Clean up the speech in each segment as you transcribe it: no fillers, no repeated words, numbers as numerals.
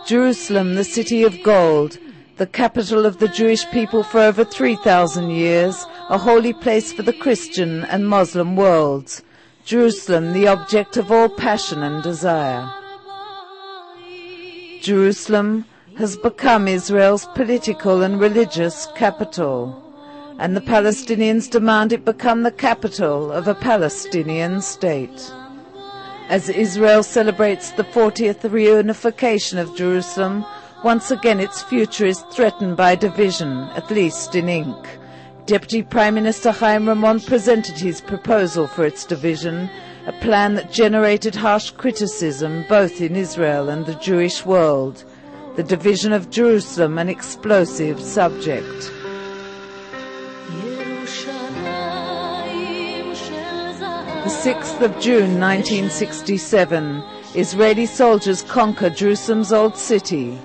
Jerusalem, the city of gold, the capital of the Jewish people for over 3,000 years, a holy place for the Christian and Muslim worlds. Jerusalem, the object of all passion and desire. Jerusalem has become Israel's political and religious capital, and the Palestinians demand it become the capital of a Palestinian state. As Israel celebrates the 40th reunification of Jerusalem, once again its future is threatened by division, at least in ink. Deputy Prime Minister Chaim Ramon presented his proposal for its division, a plan that generated harsh criticism both in Israel and the Jewish world. The division of Jerusalem, an explosive subject. The 6th of June 1967, Israeli soldiers conquer Jerusalem's old city.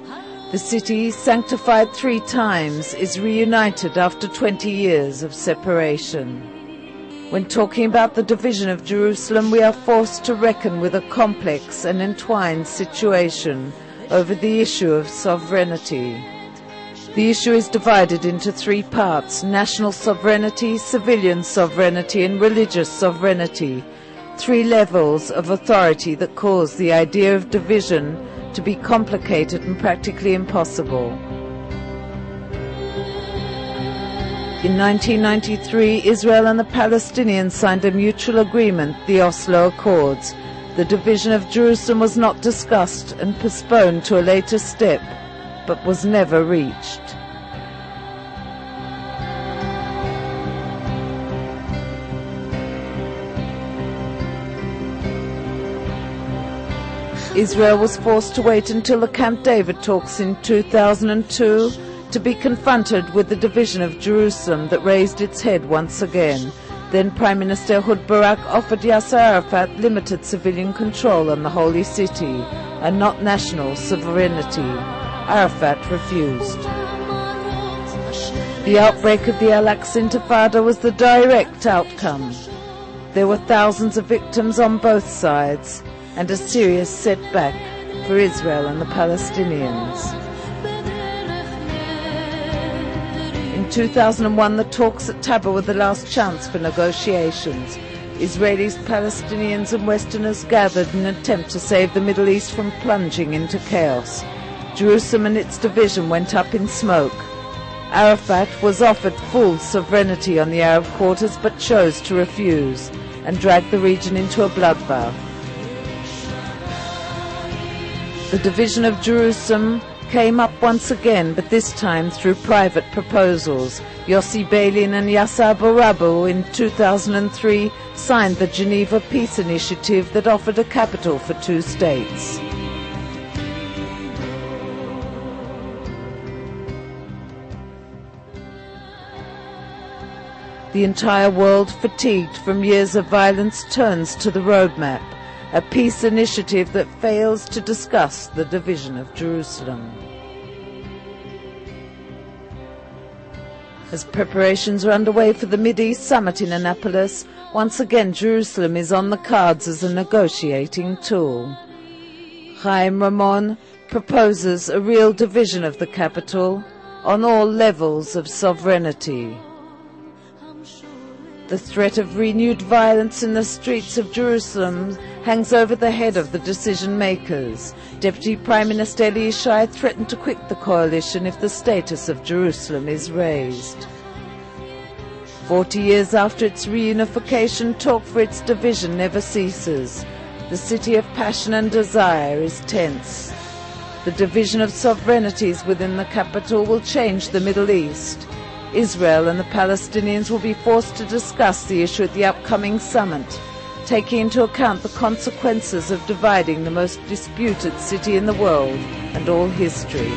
The city, sanctified 3 times, is reunited after 20 years of separation. When talking about the division of Jerusalem, we are forced to reckon with a complex and entwined situation over the issue of sovereignty. The issue is divided into 3 parts: national sovereignty, civilian sovereignty, and religious sovereignty. 3 levels of authority that cause the idea of division to be complicated and practically impossible. In 1993, Israel and the Palestinians signed a mutual agreement, the Oslo Accords. The division of Jerusalem was not discussed and postponed to a later step, but was never reached. Israel was forced to wait until the Camp David talks in 2002 to be confronted with the division of Jerusalem that raised its head once again. Then Prime Minister Ehud Barak offered Yasser Arafat limited civilian control on the holy city and not national sovereignty. Arafat refused. The outbreak of the Al-Aqsa Intifada was the direct outcome. There were thousands of victims on both sides and a serious setback for Israel and the Palestinians. In 2001, the talks at Taba were the last chance for negotiations. Israelis, Palestinians and Westerners gathered in an attempt to save the Middle East from plunging into chaos. Jerusalem and its division went up in smoke. Arafat was offered full sovereignty on the Arab quarters but chose to refuse and dragged the region into a bloodbath. The division of Jerusalem came up once again, but this time through private proposals. Yossi Beilin and Yasser Borabu in 2003 signed the Geneva Peace Initiative that offered a capital for 2 states. The entire world, fatigued from years of violence, turns to the roadmap, a peace initiative that fails to discuss the division of Jerusalem. As preparations are underway for the Mideast Summit in Annapolis, once again Jerusalem is on the cards as a negotiating tool. Chaim Ramon proposes a real division of the capital on all levels of sovereignty. The threat of renewed violence in the streets of Jerusalem hangs over the head of the decision-makers. Deputy Prime Minister Eli Yishai threatened to quit the coalition if the status of Jerusalem is raised. 40 years after its reunification, talk for its division never ceases. The city of passion and desire is tense. The division of sovereignties within the capital will change the Middle East. Israel and the Palestinians will be forced to discuss the issue at the upcoming summit, taking into account the consequences of dividing the most disputed city in the world and all history.